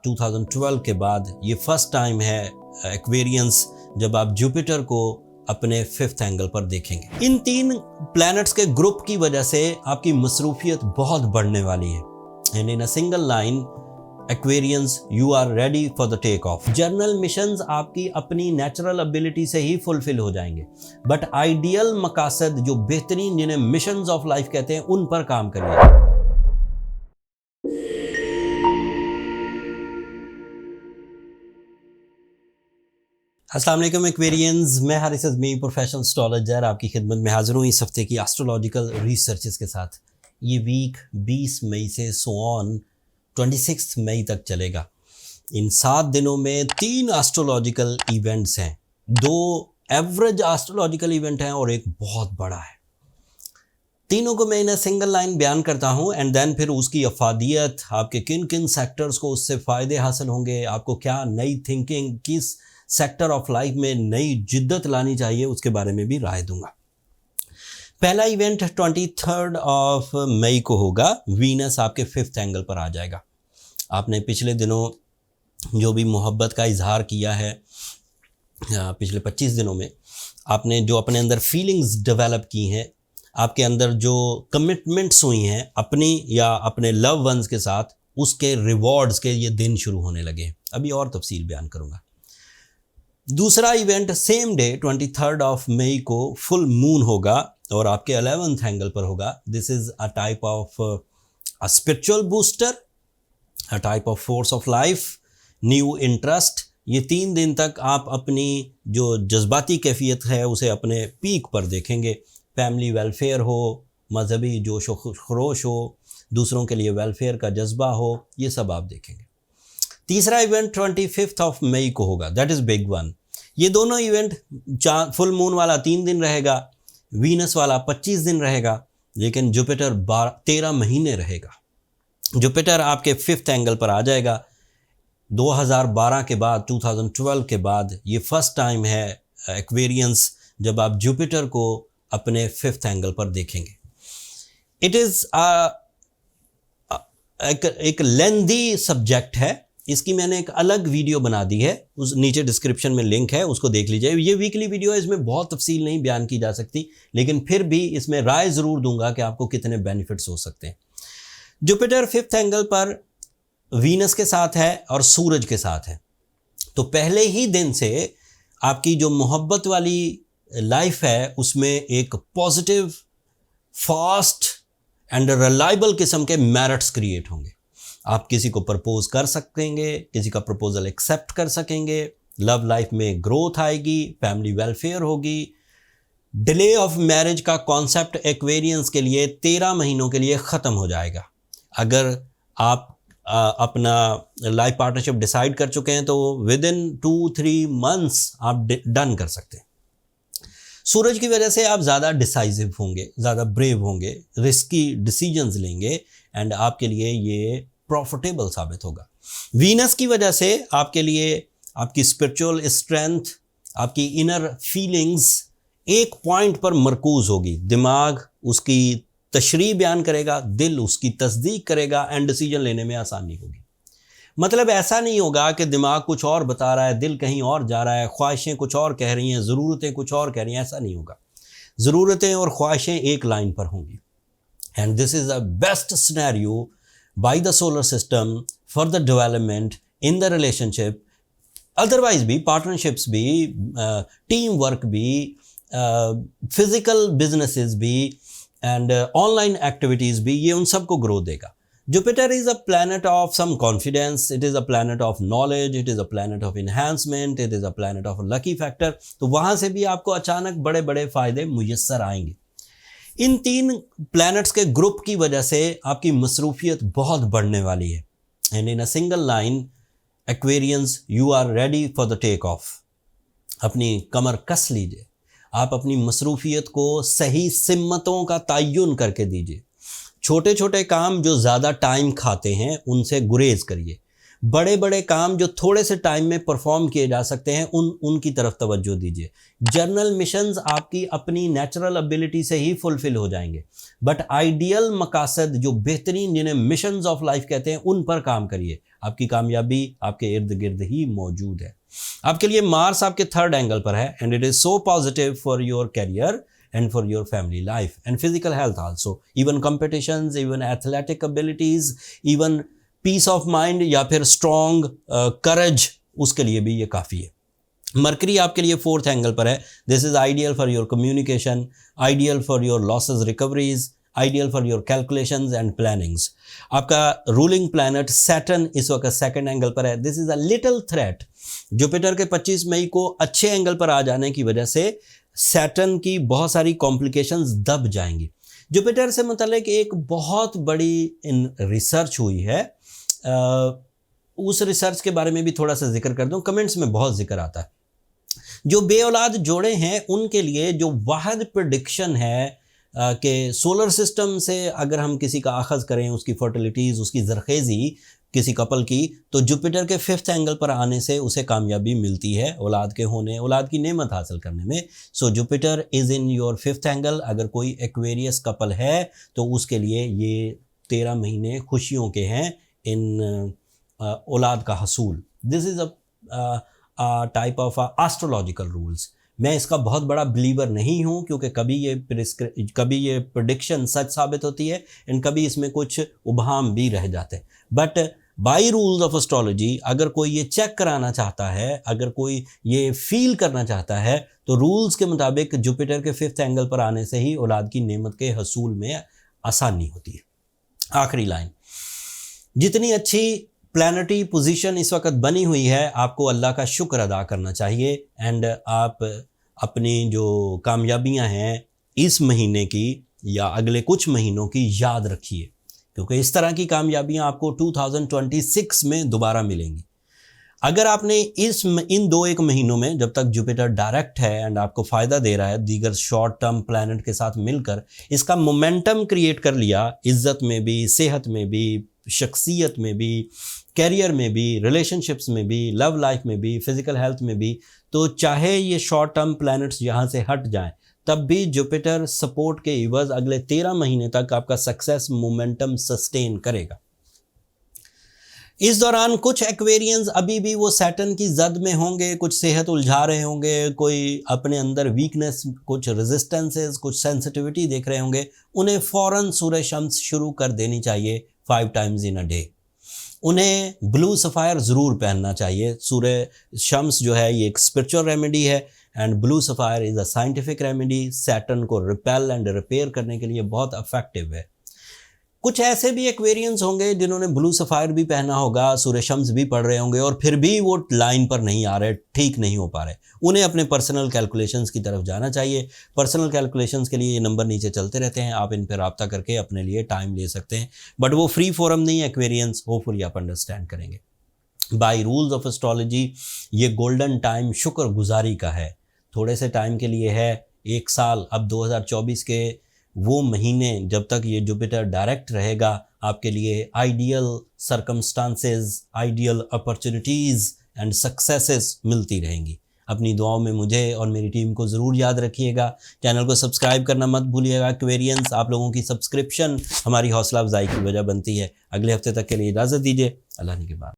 2012 के बाद ये फर्स्ट टाइम है एक्वेरियंस जब आप जुपिटर को अपने 5th एंगल पर देखेंगे। इन 3 प्लैनेट्स के ग्रुप की वजह से आपकी मसरूफियत बहुत बढ़ने वाली है। And in a single line aquarians you are ready for the take off. जर्नल मिशंस आपकी अपनी नेचुरल एबिलिटी से ही फुलफिल हो जाएंगे, बट आइडियल मकासद जो बेहतरीन जिन्हें मिशंस ऑफ लाइफ कहते हैं उन पर काम करिए। अस्सलाम वालेकुम एक्वेरियंस, मैं हारिस अज़मी प्रोफेशनल एस्ट्रोलॉजर आपकी खिदमत में हाजिर हूँ इस हफ्ते की एस्ट्रोलॉजिकल रिसर्चेस के साथ। ये वीक 20 मई से ऑन 26 मई तक चलेगा। इन 7 दिनों में 3 एस्ट्रोलॉजिकल इवेंट्स हैं, 2 एवरेज एस्ट्रोलॉजिकल इवेंट हैं और एक बहुत बड़ा है। तीनों को मैं इन सिंगल लाइन बयान करता हूँ एंड देन फिर उसकी अफादियत, आपके किन किन सेक्टर्स को उससे फ़ायदे हासिल होंगे, आपको क्या नई थिंकिंग, किस सेक्टर ऑफ लाइफ में नई जिद्दत लानी चाहिए, उसके बारे में भी राय दूंगा। पहला इवेंट 23 मई को होगा। वीनस आपके 5th एंगल पर आ जाएगा। आपने पिछले दिनों जो भी मोहब्बत का इजहार किया है, पिछले 25 दिनों में आपने जो अपने अंदर फीलिंग्स डेवलप की हैं, आपके अंदर जो कमिटमेंट्स हुई हैं अपनी या अपने लव वंस के साथ, उसके रिवॉर्ड्स के ये दिन शुरू होने लगे। अभी और तफसील बयान करूँगा। दूसरा इवेंट सेम डे 23 मई को फुल मून होगा और आपके 11th एंगल पर होगा। This is a type of a spiritual booster, a type of force of life, new interest. ये 3 दिन तक आप अपनी जो जज्बाती कैफियत है उसे अपने पीक पर देखेंगे। फैमिली वेलफेयर हो, मजहबी जोश व खरोश हो, दूसरों के लिए वेलफेयर का जज्बा हो, ये सब आप देखेंगे। तीसरा इवेंट 25 मई को होगा, दैट इज़ बिग वन। ये दोनों इवेंट फुल मून वाला 3 दिन रहेगा, वीनस वाला 25 दिन रहेगा, लेकिन जुपिटर 13 महीने रहेगा। जुपिटर आपके 5th एंगल पर आ जाएगा। 2012 के बाद, 2012 के बाद ये फर्स्ट टाइम है एक्वेरियंस जब आप जुपिटर को अपने 5th एंगल पर देखेंगे। इट इज़ एक लेंदी सब्जेक्ट है। इसकी मैंने एक अलग वीडियो बना दी है, उस नीचे डिस्क्रिप्शन में लिंक है, उसको देख लीजिए। ये वीकली वीडियो है, इसमें बहुत तफसील नहीं बयान की जा सकती, लेकिन फिर भी इसमें राय ज़रूर दूंगा कि आपको कितने बेनिफिट्स हो सकते हैं। जुपिटर 5th एंगल पर वीनस के साथ है और सूरज के साथ है, तो पहले ही दिन से आपकी जो मोहब्बत वाली लाइफ है उसमें एक पॉजिटिव, फास्ट एंड रिलायबल किस्म के मेरिट्स क्रिएट होंगे। आप किसी को प्रपोज कर सकेंगे, किसी का प्रपोजल एक्सेप्ट कर सकेंगे, लव लाइफ में ग्रोथ आएगी, फैमिली वेलफेयर होगी। डिले ऑफ मैरिज का कॉन्सेप्ट एक्वेरियंस के लिए 13 महीनों के लिए ख़त्म हो जाएगा। अगर आप अपना लाइफ पार्टनरशिप डिसाइड कर चुके हैं तो विद इन 2-3 मंथ्स आप डन कर सकते हैं। सूरज की वजह से आप ज़्यादा डिसाइसिव होंगे, ज़्यादा ब्रेव होंगे, रिस्की डिसीजंस लेंगे एंड आपके लिए ये प्रॉफिटेबल साबित होगा। वीनस की वजह से आपके लिए आपकी स्पिरिचुअल स्ट्रेंथ, आपकी इनर फीलिंग्स एक पॉइंट पर मरकूज होगी। दिमाग उसकी तशरीह बयान करेगा, दिल उसकी तस्दीक करेगा एंड डिसीजन लेने में आसानी होगी। मतलब ऐसा नहीं होगा कि दिमाग कुछ और बता रहा है, दिल कहीं और जा रहा है, ख्वाहिशें कुछ और कह रही हैं, ज़रूरतें कुछ और कह रही हैं, ऐसा नहीं होगा। ज़रूरतें और ख्वाहिशें एक लाइन पर होंगी। And this is the best scenario by the solar system for the development in the relationship, otherwise भी partnerships भी, team work भी, physical businesses भी and online activities भी, ये उन सब को ग्रोथ देगा। Jupiter is a planet of some confidence, it is a planet of knowledge, it is a planet of enhancement, it is a planet of lucky factor। तो वहाँ से भी आपको अचानक बड़े बड़े फ़ायदे मुयस्सर आएंगे। इन 3 प्लैनेट्स के ग्रुप की वजह से आपकी मसरूफियत बहुत बढ़ने वाली है। And in a single line aquarians you are ready for the take off. अपनी कमर कस लीजिए, आप अपनी मसरूफियत को सही सिम्मतों का तयन करके दीजिए। छोटे छोटे काम जो ज़्यादा टाइम खाते हैं उनसे गुरेज करिए। बड़े बड़े काम जो थोड़े से टाइम में परफॉर्म किए जा सकते हैं उनकी तरफ तवज्जो दीजिए। जर्नल मिशंस आपकी अपनी नेचुरल एबिलिटी से ही फुलफिल हो जाएंगे, बट आइडियल मकासद जो बेहतरीन जिन्हें मिशंस ऑफ लाइफ कहते हैं उन पर काम करिए। आपकी कामयाबी आपके इर्द गिर्द ही मौजूद है। आपके लिए मार्स आपके 3rd एंगल पर है and it is so positive for your career and for your family life and physical health also, even competitions, even athletic abilities, even peace of mind या फिर strong courage, उसके लिए भी ये काफ़ी है। मरकरी आपके लिए 4th एंगल पर है। This is ideal for your communication, ideal for your losses recoveries, ideal for your calculations and plannings. आपका रूलिंग प्लैनेट सैटर्न इस वक्त 2nd एंगल पर है। This is a little threat. Jupiter के 25 मई को अच्छे एंगल पर आ जाने की वजह से सैटर्न की बहुत सारी कॉम्प्लिकेशंस दब जाएंगी। जुपिटर से मुतालिक एक बहुत बड़ी रिसर्च हुई है, उस रिसर्च के बारे में भी थोड़ा सा जिक्र कर दूं, कमेंट्स में बहुत जिक्र आता है। जो बेऔलाद जोड़े हैं उनके लिए जो वाहिद प्रेडिक्शन है कि सोलर सिस्टम से अगर हम किसी का आखज़ करें, उसकी फर्टिलिटीज़, उसकी ज़रखेज़ी किसी कपल की, तो जुपिटर के 5th एंगल पर आने से उसे कामयाबी मिलती है औलाद के होने, औलाद की नेमत हासिल करने में। So Jupiter is in your 5th angle. अगर कोई एक्वेरियस कपल है तो उसके लिए ये 13 महीने खुशियों के हैं इन औलाद का हसूल। This is a type of astrological rules. मैं इसका बहुत बड़ा बिलीवर नहीं हूँ क्योंकि कभी ये प्रेडिक्शन सच साबित होती है एंड कभी इसमें कुछ उबहाम भी रह जाते हैं। But by rules of astrology अगर कोई ये चेक कराना चाहता है, अगर कोई ये फील करना चाहता है, तो रूल्स के मुताबिक जुपिटर के 5th एंगल पर आने से ही औलाद की नेमत के हसूल में आसानी होती है। आखिरी लाइन, जितनी अच्छी प्लैनेटरी पोजीशन इस वक्त बनी हुई है, आपको अल्लाह का शुक्र अदा करना चाहिए एंड आप अपनी जो कामयाबियां हैं इस महीने की या अगले कुछ महीनों की याद रखिए, क्योंकि इस तरह की कामयाबियां आपको 2026 में दोबारा मिलेंगी। अगर आपने इन 2-1 महीनों में, जब तक जुपिटर डायरेक्ट है एंड आपको फ़ायदा दे रहा है दीगर शॉर्ट टर्म प्लैनेट के साथ मिलकर, इसका मोमेंटम क्रिएट कर लिया, इज़्ज़त में भी, सेहत में भी, शख्सियत में भी, कैरियर में भी, रिलेशनशिप्स में भी, लव लाइफ में भी, फिज़िकल हेल्थ में भी, तो चाहे ये शॉर्ट टर्म प्लैनेट्स यहाँ से हट जाएं, तब भी जुपिटर सपोर्ट के इवज़ अगले 13 महीने तक आपका सक्सेस मोमेंटम सस्टेन करेगा। इस दौरान कुछ एक्वेरियंस अभी भी वो सैटर्न की जद में होंगे, कुछ सेहत उलझा रहे होंगे, कोई अपने अंदर वीकनेस, कुछ रेजिस्टेंसेस, कुछ सेंसिटिविटी देख रहे होंगे। उन्हें फ़ौरन सूरह शम्स शुरू कर देनी चाहिए 5 टाइम्स इन अ डे। उन्हें ब्लू सफ़ायर ज़रूर पहनना चाहिए। सूरह शम्स जो है ये एक स्पिरिचुअल रेमेडी है and blue sapphire is a scientific remedy. Saturn को रिपेल एंड रिपेयर करने के लिए बहुत इफेक्टिव है। कुछ ऐसे भी एक्वेरियंस होंगे जिन्होंने ब्लू सफ़ायर भी पहना होगा, सूरह शम्स भी पढ़ रहे होंगे और फिर भी वो लाइन पर नहीं आ रहे, ठीक नहीं हो पा रहे। उन्हें अपने पर्सनल कैलकुलेशंस की तरफ जाना चाहिए। पर्सनल कैलकुलेशंस के लिए ये नंबर नीचे चलते रहते हैं, आप इन पर रब्ता करके अपने लिए टाइम ले सकते हैं। बट वो फ्री फोरम नहीं है एक्वेरियंस, होपफुली आप अंडरस्टैंड करेंगे। बाई रूल्स ऑफ एस्ट्रोलॉजी ये गोल्डन टाइम शुक्रगुजारी का है। थोड़े से टाइम के लिए है, 1 साल। अब 2024 के वो महीने जब तक ये जुपिटर डायरेक्ट रहेगा, आपके लिए ideal circumstances, ideal opportunities and successes मिलती रहेंगी। अपनी दुआओं में मुझे और मेरी टीम को ज़रूर याद रखिएगा। चैनल को सब्सक्राइब करना मत भूलिएगा। एक्वेरियंस, आप लोगों की सब्सक्रिप्शन हमारी हौसला अफजाई की वजह बनती है। अगले हफ्ते तक के लिए इजाज़त दीजिए। अल्लाह ने के बाद।